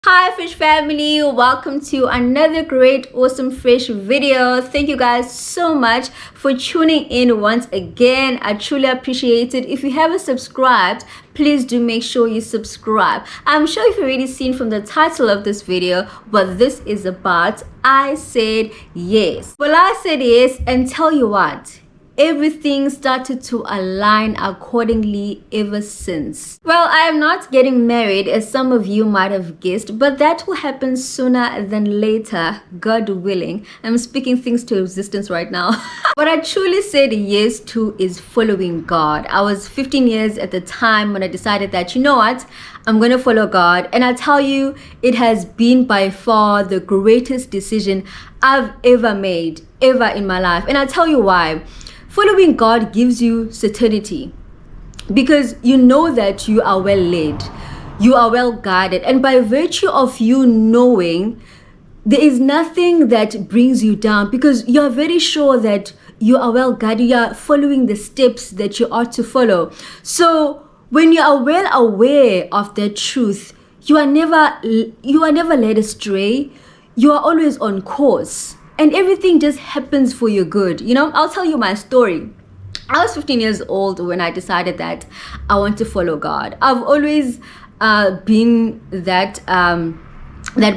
Hi Fish family, welcome to another great awesome Fish video. Thank you guys so much for tuning in once again. I truly appreciate it. If you haven't subscribed, please do make sure you subscribe. I'm sure you've already seen from the title of this video what this is about. I said yes. Well, I said yes, and tell you what, everything started to align accordingly ever since. Well, I am not getting married, as some of you might have guessed, but that will happen sooner than later, God willing. I'm speaking things to existence right now. What I truly said yes to is following God. I was 15 years at the time when I decided that, you know what, I'm going to follow God. And I tell you, it has been by far the greatest decision I've ever made, ever in my life. And I tell you why. Following God gives you certainty because you know that you are well led, you are well guided, and by virtue of you knowing, there is nothing that brings you down because you are very sure that you are well guided, you are following the steps that you ought to follow. So when you are well aware of that truth, you are never led astray, you are always on course. And everything just happens for your good. You know, I'll tell you my story. I was 15 years old when I decided that I want to follow God. I've always been that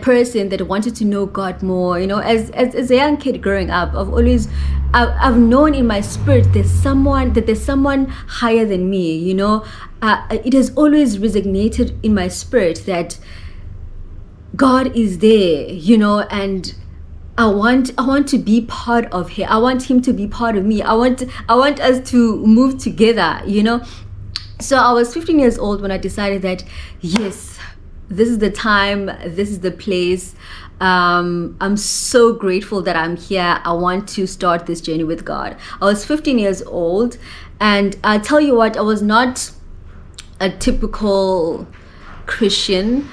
person that wanted to know God more. You know, as a young kid growing up, I've known in my spirit there's someone higher than me. You know, it has always resonated in my spirit that God is there. You know, and I want to be part of him. I want him to be part of me. I want us to move together, you know. So I was 15 years old when I decided that yes, this is the time, this is the place. I'm so grateful that I'm here. I want to start this journey with God. I was 15 years old, and I tell you what, I was not a typical Christian.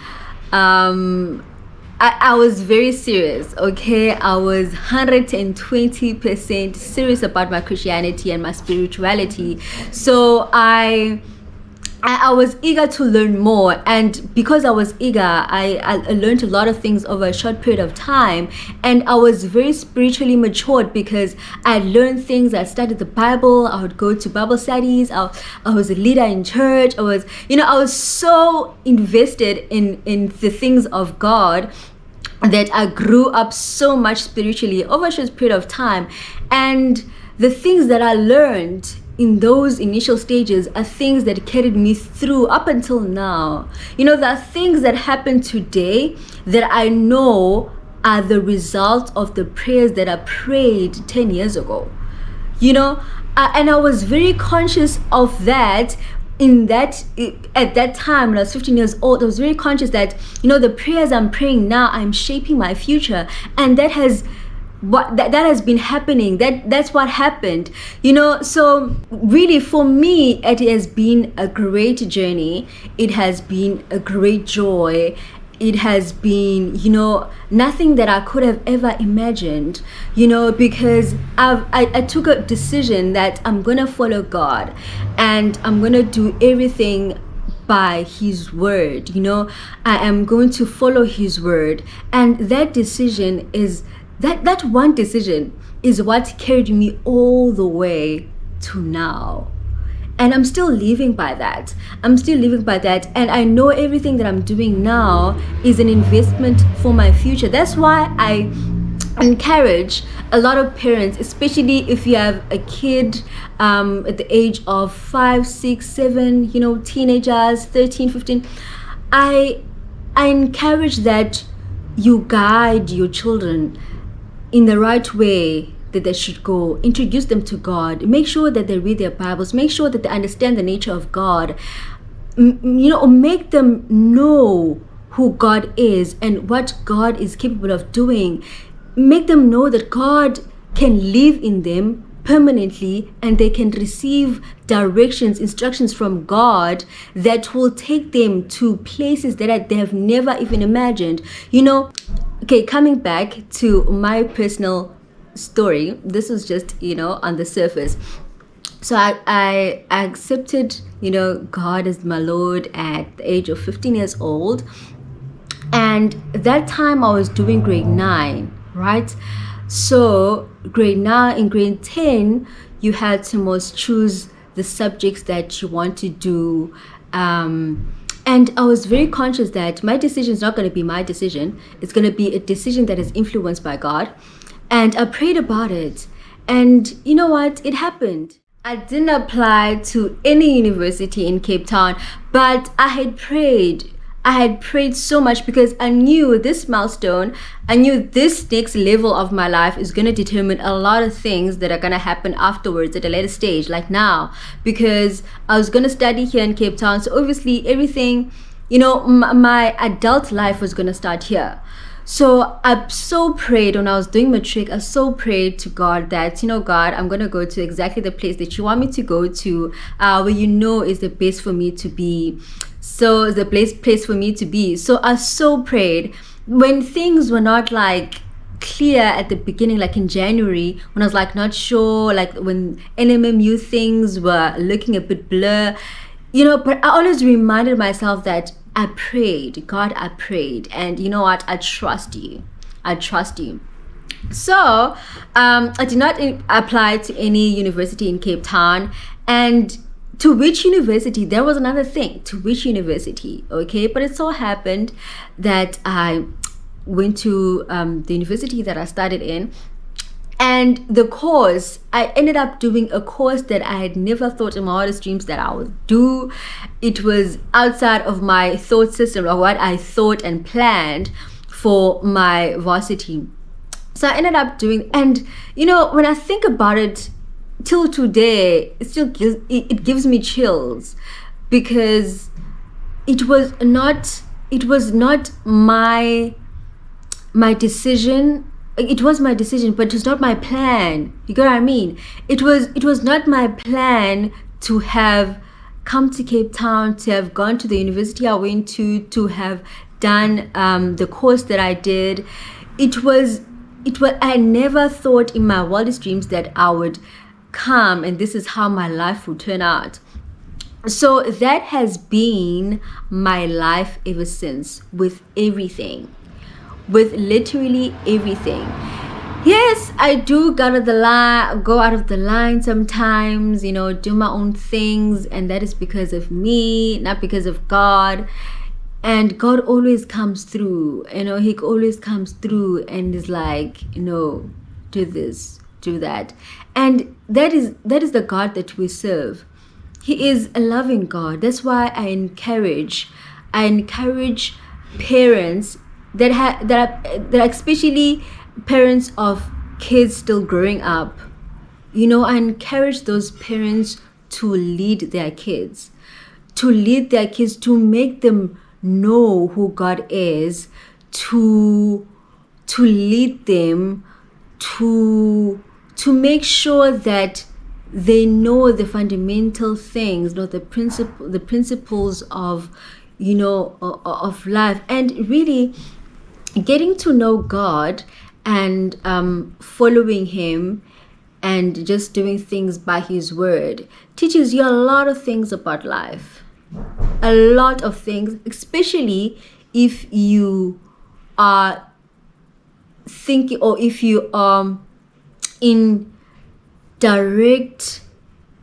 I was very serious, okay? I was 120% serious about my Christianity and my spirituality. So I was eager to learn more, and because I was eager, I learned a lot of things over a short period of time, and I was very spiritually matured because I learned things. I studied the Bible. I would go to Bible studies. I was a leader in church. I was so invested in the things of God that I grew up so much spiritually over a short period of time. And the things that I learned in those initial stages are things that carried me through up until now. You know, there are things that happen today that I know are the result of the prayers that I prayed 10 years ago. You know, and I was very conscious of that. At that time when I was 15 years old, I was very conscious that, you know, the prayers I'm praying now, I'm shaping my future, and that has been happening. That's what happened, you know. So really, for me, it has been a great journey. It has been a great joy. It has been, you know, nothing that I could have ever imagined, you know, because I took a decision that I'm gonna follow God, and I'm gonna do everything by his word. You know, I am going to follow his word, and that decision is that one decision is what carried me all the way to now. And I'm still living by that. And I know everything that I'm doing now is an investment for my future. That's why I encourage a lot of parents, especially if you have a kid at the age of 5, 6, 7, you know, teenagers, 13, 15. I encourage that you guide your children in the right way that they should go. Introduce them to God. Make sure that they read their Bibles. Make sure that they understand the nature of God. You know, make them know who God is and what God is capable of doing. Make them know that God can live in them permanently, and they can receive instructions from God that will take them to places that they have never even imagined. You know, okay, coming back to my personal story, this was just, you know, on the surface. So I accepted, you know, God as my Lord at the age of 15 years old. And that time I was doing grade 9, right? So grade 9, in grade 10, you had to most choose the subjects that you want to do. And I was very conscious that my decision is not going to be my decision. It's going to be a decision that is influenced by God. And I prayed about it. And you know what? It happened. I didn't apply to any university in Cape Town, but I had prayed. I had prayed so much because I knew this milestone, I knew this next level of my life is going to determine a lot of things that are going to happen afterwards at a later stage, like now, because I was going to study here in Cape Town. So obviously everything, my adult life was going to start here. So I so prayed when I was doing matric. I so prayed to God that, God, I'm going to go to exactly the place that you want me to go to, where is the best for me to be. So it's the place for me to be. So I so prayed when things were not like clear at the beginning, like in January, when I was like not sure, like when NMMU things were looking a bit blur, but I always reminded myself that I prayed, God, I prayed. And you know what? I trust you. I trust you. So I did not apply to any university in Cape Town. And to which university? There was another thing. To which university? Okay. But it so happened that I went to the university that I studied in. And the course, I ended up doing a course that I had never thought in my wildest dreams that I would do. It was outside of my thought system, or what I thought and planned for my varsity. So I ended up doing, and when I think about it till today, it gives me chills, because it was not my decision. It was my decision, but it was not my plan. You get what I mean? It was not my plan to have come to Cape Town, to have gone to the university I went to have done the course that I did. I never thought in my wildest dreams that I would come and this is how my life would turn out. So that has been my life ever since, with everything. With literally everything. Yes, I do go out of the line sometimes, do my own things, and that is because of me, not because of God. And God always comes through, He always comes through and is like, do this, do that. And that is the God that we serve. He is a loving God. That's why I encourage parents that are especially parents of kids still growing up. I encourage those parents to lead their kids, to make them know who God is, to lead them, to make sure that they know the fundamental things, the principles of of life, and really getting to know God and following Him and just doing things by His word teaches you a lot of things about life. A lot of things, especially if you are thinking, or if you are in direct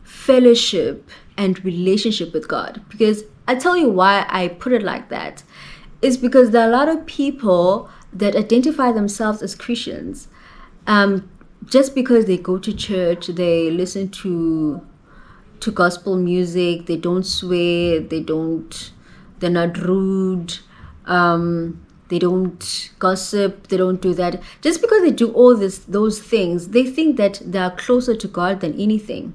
fellowship and relationship with God. Because I tell you why I put it like that. Is because there are a lot of people that identify themselves as Christians, just because they go to church, they listen to gospel music, they don't swear, they're not rude, they don't gossip, they don't do that. Just because they do all those things, they think that they are closer to God than anything.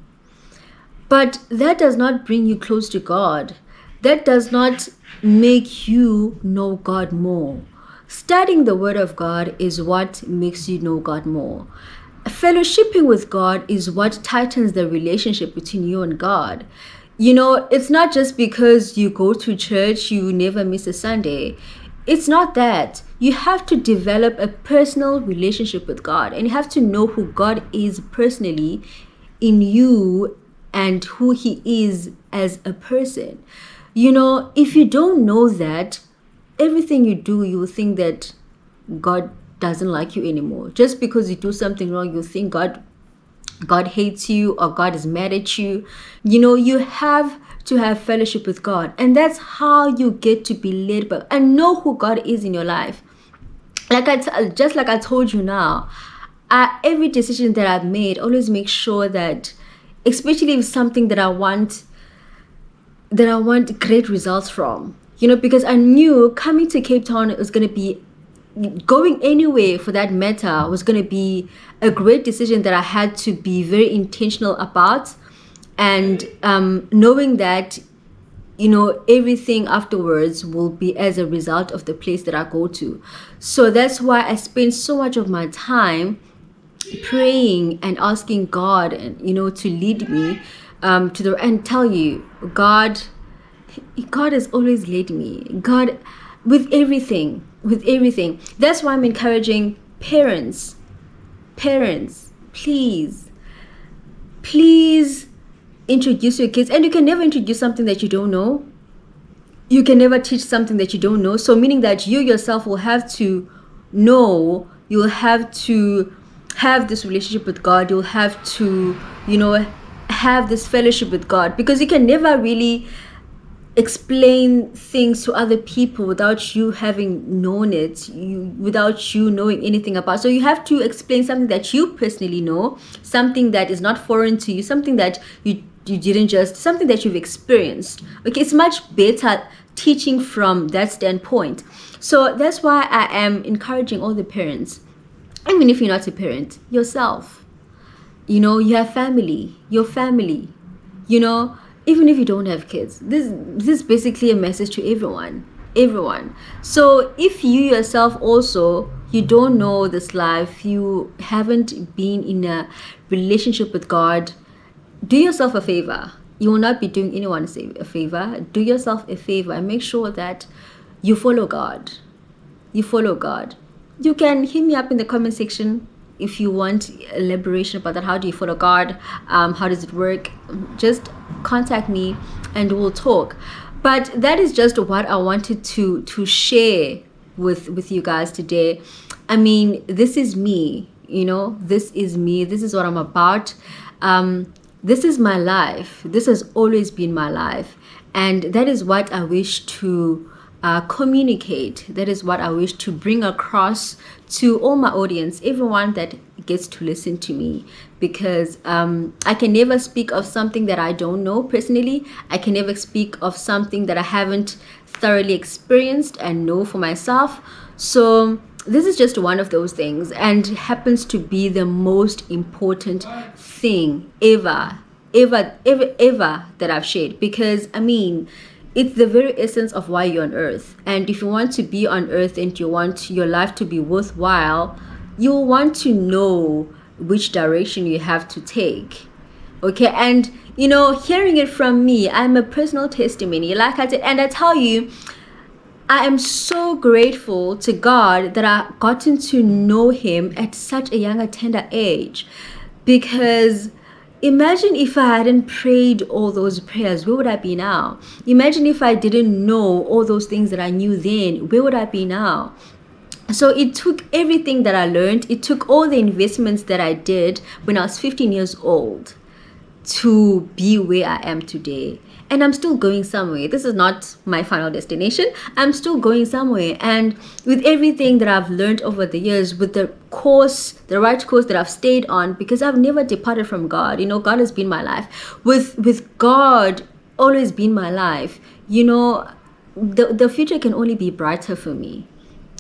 But that does not bring you close to God. That does not make you know God more. Studying the Word of God is what makes you know God more. Fellowshipping with God is what tightens the relationship between you and God. It's not just because you go to church, you never miss a Sunday. It's not that. You have to develop a personal relationship with God, and you have to know who God is personally in you and who He is as a person. If you don't know that, everything you do, you will think that God doesn't like you anymore. Just because you do something wrong, you think God hates you or God is mad at you. You have to have fellowship with God, and that's how you get to be led by and know who God is in your life. Like I told you now, every decision that I've made, always make sure that, especially if something that I want great results from, because I knew coming to Cape Town was going to be, going anywhere for that matter, was going to be a great decision that I had to be very intentional about. And knowing that, everything afterwards will be as a result of the place that I go to. So that's why I spend so much of my time praying and asking God, and to lead me and tell you, God has always led me. God, with everything. That's why I'm encouraging parents, please introduce your kids. And you can never introduce something that you don't know. You can never teach something that you don't know. So meaning that you yourself will have to know, you'll have to have this relationship with God. You'll have to, have this fellowship with God, because you can never really explain things to other people without you having known it, without you knowing anything about. So you have to explain something that you personally know, something that is not foreign to you, something that you didn't just, something that you've experienced. Okay, it's much better teaching from that standpoint. So that's why I am encouraging all the parents, even if you're not a parent yourself, you have family, your family, even if you don't have kids, this is basically a message to everyone. So if you yourself also, you don't know this life, you haven't been in a relationship with God, do yourself a favor. You will not be doing anyone a favor. Do yourself a favor and make sure that you follow God. You can hit me up in the comment section if you want elaboration about that. How do you follow God? How does it work? Just contact me and we'll talk. But that is just what I wanted to share with you guys today. I mean, this is me, this is me. This is what I'm about. This is my life. This has always been my life. And that is what I wish to communicate. That is what I wish to bring across to all my audience, everyone that gets to listen to me, because I can never speak of something that I don't know personally. I can never speak of something that I haven't thoroughly experienced and know for myself. So this is just one of those things, and happens to be the most important thing ever that I've shared, because I mean, it's the very essence of why you're on earth. And if you want to be on earth and you want your life to be worthwhile, you'll want to know which direction you have to take. Okay, and hearing it from me, I'm a personal testimony, like I said, and I tell you, I am so grateful to God that I've gotten to know him at such a young, tender age. Because imagine if I hadn't prayed all those prayers, where would I be now? Imagine if I didn't know all those things that I knew then, where would I be now? So it took everything that I learned, it took all the investments that I did when I was 15 years old to be where I am today. And I'm still going somewhere. This is not my final destination. I'm still going somewhere. And with everything that I've learned over the years, with the right course that I've stayed on, because I've never departed from God. God has been my life. With God always been my life, the future can only be brighter for me.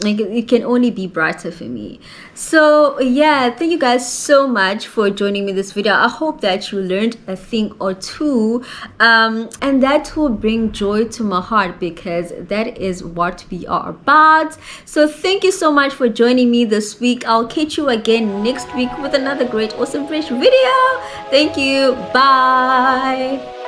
Like, it can only be brighter for me. So yeah, thank you guys so much for joining me in this video. I hope that you learned a thing or two, and that will bring joy to my heart, because that is what we are about. So thank you so much for joining me this week. I'll catch you again next week with another great, awesome, fresh video. Thank you. Bye.